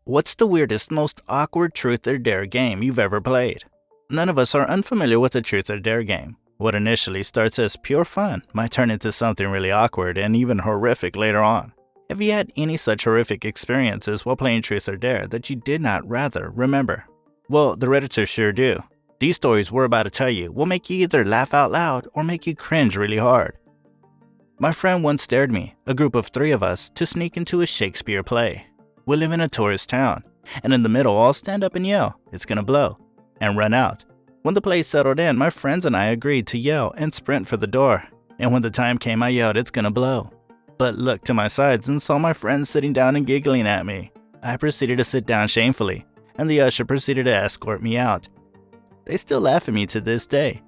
What's the weirdest, most awkward truth or dare game you've ever played? None of us are unfamiliar with the truth or dare game. What initially starts as pure fun might turn into something really awkward and even horrific later on. Have you had any such horrific experiences while playing truth or dare that you did not rather remember? Well, the Redditors sure do. These stories we're about to tell you will make you either laugh out loud or make you cringe really hard. My friend once dared me, a group of 3 of us, to sneak into a Shakespeare play. We live in a tourist town, and in the middle all stand up and yell, "It's gonna blow," and run out. When the play settled in, my friends and I agreed to yell and sprint for the door. And when the time came, I yelled, "It's gonna blow," but looked to my sides and saw my friends sitting down and giggling at me. I proceeded to sit down shamefully, and the usher proceeded to escort me out. They still laugh at me to this day.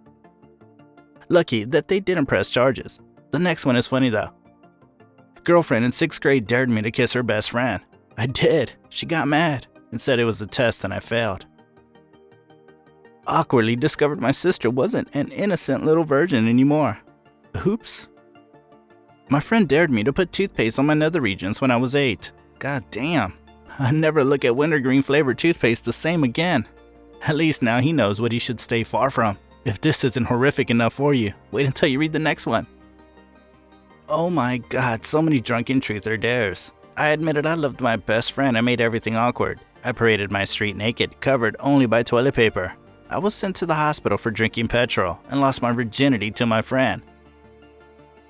Lucky that they didn't press charges. The next one is funny though. Girlfriend in 6th grade dared me to kiss her best friend. I did. She got mad and said it was a test and I failed. Awkwardly discovered my sister wasn't an innocent little virgin anymore. Oops. My friend dared me to put toothpaste on my nether regions when I was 8. God damn. I'd never look at Wintergreen flavored toothpaste the same again. At least now he knows what he should stay far from. If this isn't horrific enough for you, wait until you read the next one. Oh my god, so many drunken truth or dares. I admitted I loved my best friend and made everything awkward. I paraded my street naked, covered only by toilet paper. I was sent to the hospital for drinking petrol and lost my virginity to my friend.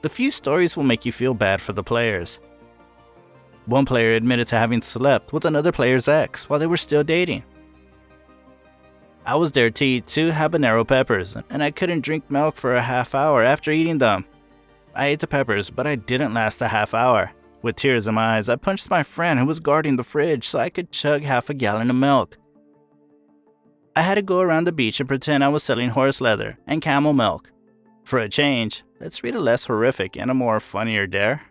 The few stories will make you feel bad for the players. One player admitted to having slept with another player's ex while they were still dating. I was there to eat 2 habanero peppers, and I couldn't drink milk for a half hour after eating them. I ate the peppers, but I didn't last a half hour. With tears in my eyes, I punched my friend who was guarding the fridge so I could chug half a gallon of milk. I had to go around the beach and pretend I was selling horse leather and camel milk. For a change, let's read a less horrific and a more funnier dare.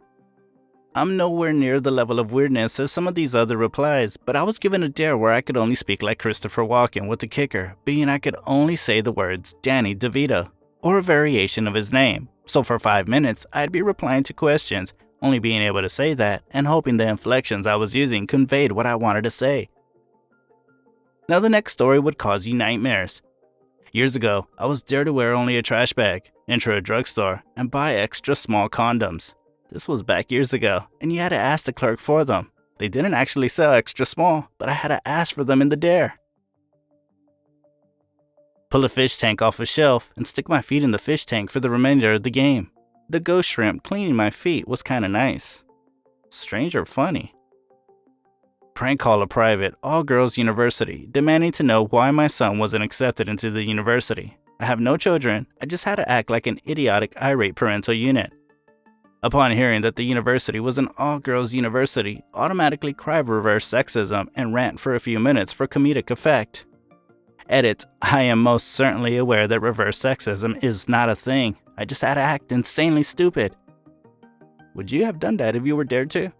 I'm nowhere near the level of weirdness as some of these other replies, but I was given a dare where I could only speak like Christopher Walken, with the kicker being I could only say the words Danny DeVito, or a variation of his name. So for 5 minutes, I'd be replying to questions, only being able to say that and hoping the inflections I was using conveyed what I wanted to say. Now the next story would cause you nightmares. Years ago, I was dared to wear only a trash bag, enter a drugstore, and buy extra small condoms. This was back years ago, and you had to ask the clerk for them. They didn't actually sell extra small, but I had to ask for them in the dare. Pull a fish tank off a shelf and stick my feet in the fish tank for the remainder of the game. The ghost shrimp cleaning my feet was kinda nice. Strange or funny? Prank call a private, all-girls university, demanding to know why my son wasn't accepted into the university. I have no children, I just had to act like an idiotic, irate parental unit. Upon hearing that the university was an all-girls university, automatically cry reverse sexism and rant for a few minutes for comedic effect. Edit, I am most certainly aware that reverse sexism is not a thing. I just had to act insanely stupid. Would you have done that if you were dared to?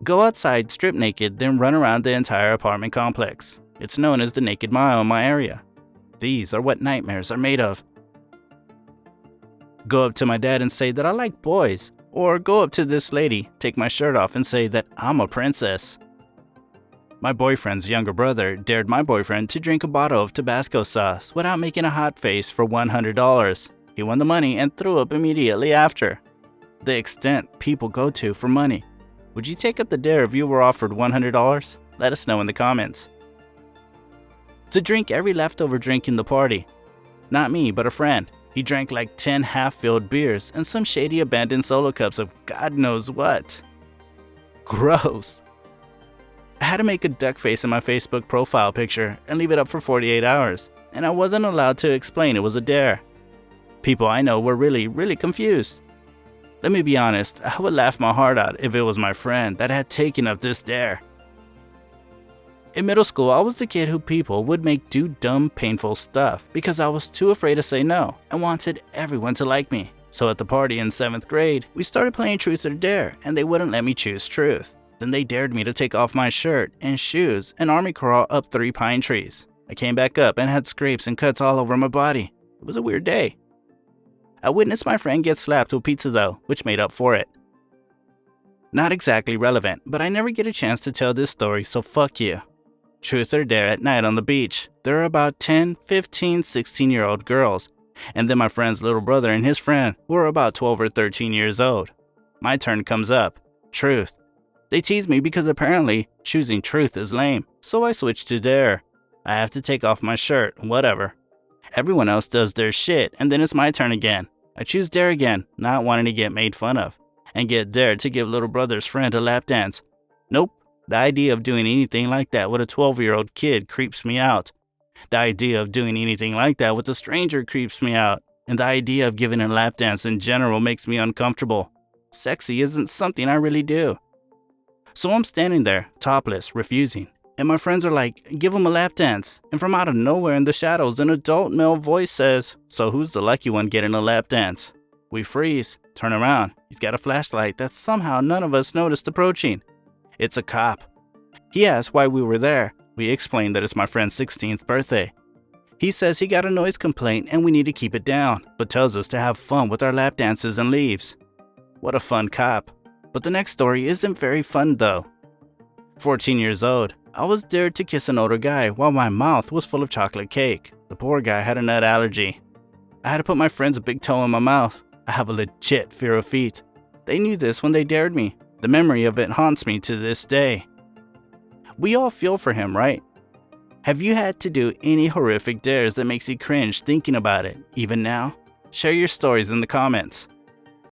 Go outside, strip naked, then run around the entire apartment complex. It's known as the Naked Mile in my area. These are what nightmares are made of. Go up to my dad and say that I like boys. Or go up to this lady, take my shirt off and say that I'm a princess. My boyfriend's younger brother dared my boyfriend to drink a bottle of Tabasco sauce without making a hot face for $100. He won the money and threw up immediately after. The extent people go to for money. Would you take up the dare if you were offered $100? Let us know in the comments. To drink every leftover drink in the party. Not me, but a friend. He drank like 10 half-filled beers and some shady abandoned solo cups of God knows what. Gross. I had to make a duck face in my Facebook profile picture and leave it up for 48 hours, and I wasn't allowed to explain it was a dare. People I know were really confused. Let me be honest, I would laugh my heart out if it was my friend that had taken up this dare. In middle school, I was the kid who people would make do dumb, painful stuff because I was too afraid to say no and wanted everyone to like me. So at the party in 7th grade, we started playing truth or dare and they wouldn't let me choose truth. Then they dared me to take off my shirt and shoes and army crawl up 3 pine trees. I came back up and had scrapes and cuts all over my body. It was a weird day. I witnessed my friend get slapped with pizza though, which made up for it. Not exactly relevant, but I never get a chance to tell this story, so fuck you. Truth or dare at night on the beach. There are about 10, 15, 16-year-old girls, and then my friend's little brother and his friend, who are about 12 or 13 years old. My turn comes up. Truth. They tease me because apparently choosing truth is lame, so I switch to dare. I have to take off my shirt, whatever. Everyone else does their shit, and then it's my turn again. I choose dare again, not wanting to get made fun of, and get dared to give little brother's friend a lap dance. Nope, the idea of doing anything like that with a 12-year-old kid creeps me out. The idea of doing anything like that with a stranger creeps me out, and the idea of giving a lap dance in general makes me uncomfortable. Sexy isn't something I really do. So I'm standing there, topless, refusing. And my friends are like, give him a lap dance. And from out of nowhere in the shadows, an adult male voice says, so who's the lucky one getting a lap dance? We freeze, turn around. He's got a flashlight that somehow none of us noticed approaching. It's a cop. He asks why we were there. We explain that it's my friend's 16th birthday. He says he got a noise complaint and we need to keep it down, but tells us to have fun with our lap dances and leaves. What a fun cop. But the next story isn't very fun though. 14 years old, I was dared to kiss an older guy while my mouth was full of chocolate cake. The poor guy had a nut allergy. I had to put my friend's big toe in my mouth. I have a legit fear of feet. They knew this when they dared me. The memory of it haunts me to this day. We all feel for him, right? Have you had to do any horrific dares that makes you cringe thinking about it, even now? Share your stories in the comments.